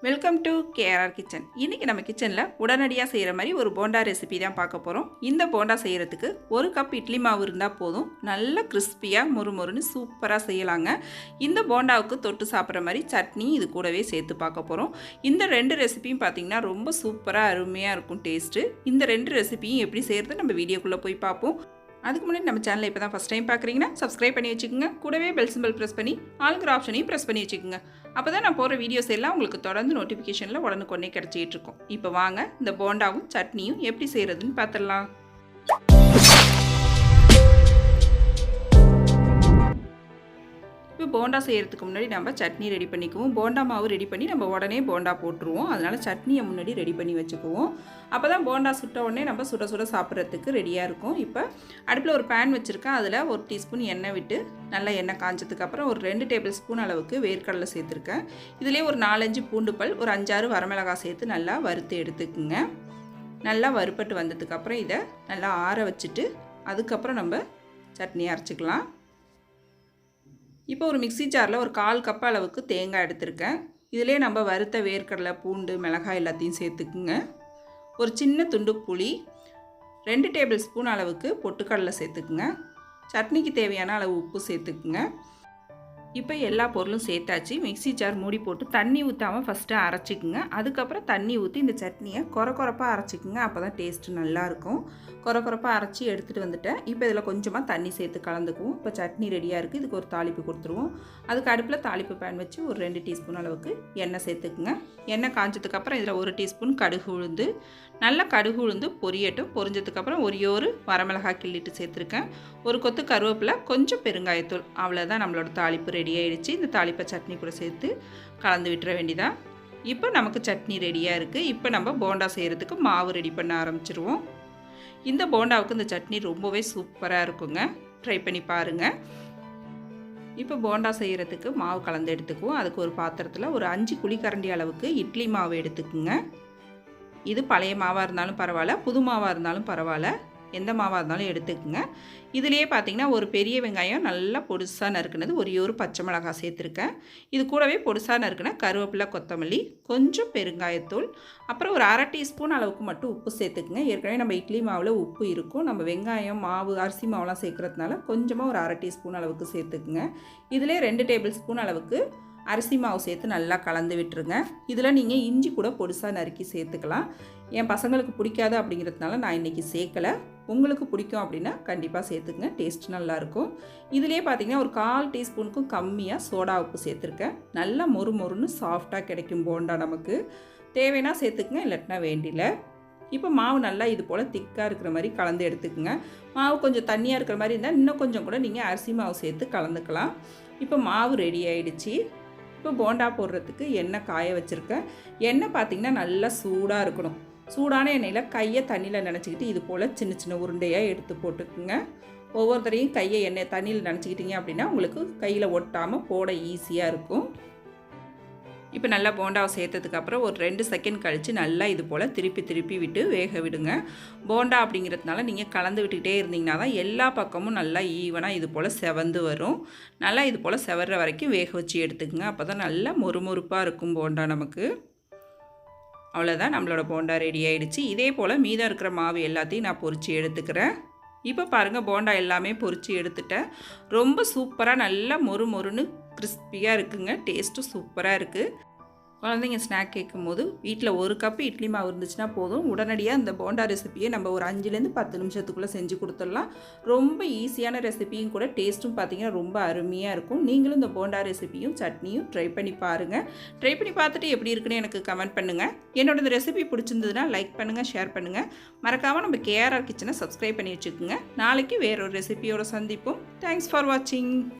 Welcome to KR kitchen. இன்றைக்கி நம்ம கிச்சனில் உடனடியாக செய்கிற மாதிரி ஒரு போண்டா ரெசிபி தான் பார்க்க போகிறோம். இந்த போண்டா செய்கிறதுக்கு ஒரு கப் இட்லி மாவு இருந்தால் போதும். நல்ல கிறிஸ்பியாக முறுமுறுன்னு சூப்பராக செய்யலாங்க. இந்த போண்டாவுக்கு தொட்டு சாப்பிட்ற மாதிரி சட்னி இது கூடவே சேர்த்து பார்க்க போகிறோம். இந்த ரெண்டு ரெசிபியும் பார்த்திங்கன்னா ரொம்ப சூப்பராக அருமையாக இருக்கும் டேஸ்ட்டு. இந்த ரெண்டு ரெசிபியும் எப்படி செய்கிறது நம்ம வீடியோக்குள்ளே போய் பார்ப்போம். அதுக்கு முன்னாடி நம்ம சேனலை இப்போ தான் ஃபஸ்ட் டைம் பார்க்குறீங்கன்னா சப்ஸ்கிரைப் பண்ணி வச்சுக்கோங்க. கூடவே பெல் சிம்பிள் ப்ரெஸ் பண்ணி ஆளுங்கிற ஆப்ஷனையும் ப்ரெஸ் பண்ணி வச்சுக்கோங்க. அப்போ தான் நான் போகிற வீடியோஸ் எல்லாம் உங்களுக்கு தொடர்ந்து நோட்டிஃபிகேஷனில் உடனுக்குடனே கிடச்சிட்டு இருக்கும். இப்போ வாங்க இந்த போண்டாவும் சட்னியும் எப்படி செய்கிறதுன்னு பார்த்துடலாம். இப்போ போண்டா செய்கிறதுக்கு முன்னாடி நம்ம சட்னி ரெடி பண்ணிக்குவோம். போண்டா மாவு ரெடி பண்ணி நம்ம உடனே போண்டா போட்டுருவோம். அதனால் சட்னியை முன்னாடி ரெடி பண்ணி வச்சுக்குவோம். அப்போ தான் போண்டா சுட்ட உடனே நம்ம சுட சுட சாப்பிட்றதுக்கு ரெடியாக இருக்கும். இப்போ அடுப்பில் ஒரு பேன் வச்சுருக்கேன். அதில் ஒரு டீஸ்பூன் எண்ணெய் விட்டு நல்லா எண்ணெய் காஞ்சதுக்கப்புறம் ஒரு 2 டேபிள் ஸ்பூன் அளவுக்கு வேர்க்கடலை சேர்த்துருக்கேன். இதிலே ஒரு 4-5 பூண்டு பல், ஒரு 5-6 வரமிளகாய் சேர்த்து நல்லா வறுத்து எடுத்துக்குங்க. நல்லா வறுப்பட்டு வந்ததுக்கப்புறம் இதை நல்லா ஆற வச்சுட்டு அதுக்கப்புறம் நம்ம சட்னி அரைச்சிக்கலாம். இப்போ ஒரு மிக்ஸி ஜாரில் ஒரு 1/4 கப் அளவுக்கு தேங்காய் எடுத்திருக்கேன். இதிலே நம்ம வறுத்த வேர்க்கடலை, பூண்டு, மிளகாய் எல்லாத்தையும் சேர்த்துக்குங்க. ஒரு சின்ன துண்டு புளி, 2 டேபிள் ஸ்பூன் அளவுக்கு பொட்டுக்கடலை சேர்த்துக்குங்க. சட்னிக்கு தேவையான அளவு உப்பு சேர்த்துக்குங்க. இப்போ எல்லா பொருளும் சேர்த்தாச்சு. மிக்ஸி ஜார் மூடி போட்டு தண்ணி ஊற்றாமல் ஃபஸ்ட்டு அரைச்சிக்குங்க. அதுக்கப்புறம் தண்ணி ஊற்றி இந்த சட்னியை கொரப்பாக அரைச்சிக்குங்க. அப்போ தான் டேஸ்ட்டு நல்லாயிருக்கும். கொரப்பாக அரைச்சி எடுத்துகிட்டு வந்துட்டேன். இப்போ இதில் கொஞ்சமாக தண்ணி சேர்த்து கலந்துக்குவோம். இப்போ சட்னி ரெடியாக இருக்குது. இதுக்கு ஒரு தாளிப்பு கொடுத்துருவோம். அதுக்கு அடுப்பில் தாளிப்பு பேன் வச்சு ஒரு 2 டீஸ்பூன் அளவுக்கு எண்ணெய் சேர்த்துக்குங்க. எண்ணெய் காஞ்சதுக்கப்புறம் இதில் 1 டீஸ்பூன் கடுகு உளுந்து, நல்லா கடுகு உளுந்து பொரியட்டும். பொரிஞ்சதுக்கப்புறம் ஒரு வரமிளகாய் கிள்ளிட்டு சேர்த்துருக்கேன். ஒரு கொத்து கருவேப்பிலை, கொஞ்சம் பெருங்காயத்தூள். அவ்வளோதான், நம்மளோட தாளிப்பு ரெடி ஆகிடுச்சு. இந்த தாளிப்பை சட்னி கூட சேர்த்து கலந்து விட்டுற வேண்டியதான். இப்போ நமக்கு சட்னி ரெடியாக இருக்குது. இப்போ நம்ம போண்டா செய்கிறதுக்கு மாவு ரெடி பண்ண ஆரம்பிச்சிருவோம். இந்த போண்டாவுக்கு இந்த சட்னி ரொம்பவே சூப்பராக இருக்குங்க. ட்ரை பண்ணி பாருங்கள். இப்போ போண்டா செய்கிறதுக்கு மாவு கலந்து எடுத்துக்குவோம். அதுக்கு ஒரு பாத்திரத்தில் ஒரு 5 குழிக்கரண்டி அளவுக்கு இட்லி மாவு எடுத்துக்குங்க. இது பழைய மாவாக இருந்தாலும் பரவாயில்ல, புது மாவாக இருந்தாலும் பரவாயில்ல, எந்த மாவாக இருந்தாலும் எடுத்துக்குங்க. இதுலேயே பார்த்திங்கன்னா ஒரு பெரிய வெங்காயம் நல்லா பொடுசாக நறுக்குனது, ஒரு பச்சை மிளகாய் சேர்த்துருக்கேன். இது கூடவே பொடுசாக நறுக்குன கருவேப்பிலை, கொத்தமல்லி, கொஞ்சம் பெருங்காயத்தூள், அப்புறம் ஒரு 1/2 டீஸ்பூன் அளவுக்கு மட்டும் உப்பு சேர்த்துக்குங்க. ஏற்கனவே நம்ம இட்லி மாவில் உப்பு இருக்கும். நம்ம வெங்காயம், மாவு, அரிசி மாவுலாம் சேர்க்குறதுனால கொஞ்சமாக ஒரு 1/2 டீஸ்பூன் அளவுக்கு சேர்த்துக்குங்க. இதிலே 2 டேபிள் ஸ்பூன் அளவுக்கு அரிசி மாவு சேர்த்து நல்லா கலந்து விட்டுருங்க. இதில் நீங்கள் இஞ்சி கூட பொடிசாக நறுக்கி சேர்த்துக்கலாம். என் பசங்களுக்கு பிடிக்காது அப்படிங்கிறதுனால நான் இன்றைக்கி சேர்க்கலை. உங்களுக்கு பிடிக்கும் அப்படின்னா கண்டிப்பாக சேர்த்துக்குங்க. டேஸ்ட் நல்லாயிருக்கும். இதிலே பார்த்திங்கன்னா ஒரு 1/4 டீஸ்பூனுக்கும் கம்மியாக சோடா உப்பு சேர்த்துருக்கேன். நல்லா மொறுன்னு சாஃப்டாக கிடைக்கும் போண்டா. நமக்கு தேவைன்னா சேர்த்துக்குங்க, இல்லாட்டினா வேண்டியில்லை. இப்போ மாவு நல்லா இது போல் திக்காக இருக்கிற மாதிரி கலந்து எடுத்துக்குங்க. மாவு கொஞ்சம் தண்ணியாக இருக்கிற மாதிரி இருந்தால் இன்னும் கொஞ்சம் கூட நீங்கள் அரிசி மாவு சேர்த்து கலந்துக்கலாம். இப்போ மாவு ரெடி ஆகிடுச்சு. இப்போ போண்டா போடுறதுக்கு எண்ணெய் காய வச்சுருக்கேன். எண்ணெய் பார்த்திங்கன்னா நல்லா சூடாக இருக்கணும். சூடான எண்ணெயில் கையை தண்ணியில் நினச்சிக்கிட்டு இது போல் சின்ன சின்ன உருண்டையாக எடுத்து போட்டுக்குங்க. ஒவ்வொரு தடையும் கையை எண்ணெய் தண்ணியில் நினச்சிக்கிட்டிங்க அப்படின்னா உங்களுக்கு கையில் ஒட்டாமல் போட ஈஸியாக இருக்கும். இப்போ நல்லா போண்டாவை சேர்த்ததுக்கப்புறம் ஒரு 2 செகண்ட் கழித்து நல்லா இது போல் திருப்பி விட்டு வேக விடுங்க. போண்டா அப்படிங்கிறதுனால நீங்கள் கலந்து விட்டுக்கிட்டே இருந்தீங்கன்னா தான் எல்லா பக்கமும் நல்லா ஈவனாக இது போல் செவந்து வரும். நல்லா இது போல் செவர்ற வரைக்கும் வேக வச்சு எடுத்துக்கங்க. அப்போ தான் நல்லா மொறுமொறுப்பாக இருக்கும் போண்டா நமக்கு. அவ்வளோதான், நம்மளோட போண்டா ரெடி ஆகிடுச்சு. இதே போல் மீதம் இருக்கிற மாவு எல்லாத்தையும் நான் பொரித்து எடுத்துக்கிறேன். இப்போ பாருங்கள், போண்டா எல்லாமே பொரித்து எடுத்துட்டேன். ரொம்ப சூப்பராக நல்லா மொறுன்னு கிறிஸ்பியாக இருக்குங்க. டேஸ்ட்டும் சூப்பராக இருக்குது. குழந்தைங்க ஸ்நாக் கேட்கும் போது வீட்டில் 1 கப்பு இட்லி மாவு இருந்துச்சுன்னா போதும். உடனடியாக இந்த போண்டா ரெசிப்பியை நம்ம ஒரு 5லேருந்து 10 நிமிஷத்துக்குள்ளே செஞ்சு கொடுத்துடலாம். ரொம்ப ஈஸியான ரெசிப்பியும் கூட. டேஸ்ட்டும் பார்த்திங்கன்னா ரொம்ப அருமையாக இருக்கும். நீங்களும் இந்த போண்டா ரெசிப்பியும் சட்னியும் ட்ரை பண்ணி பாருங்கள். ட்ரை பண்ணி பார்த்துட்டு எப்படி இருக்குன்னு எனக்கு கமெண்ட் பண்ணுங்கள். என்னோட இந்த ரெசிபி பிடிச்சிருந்ததுன்னா லைக் பண்ணுங்கள், ஷேர் பண்ணுங்கள். மறக்காமல் நம்ம கேஆர் கிச்சனை சப்ஸ்கிரைப் பண்ணி வச்சுக்கோங்க. நாளைக்கு வேறொரு ரெசிபியோட சந்திப்போம். தேங்க்ஸ் ஃபார் வாட்சிங்.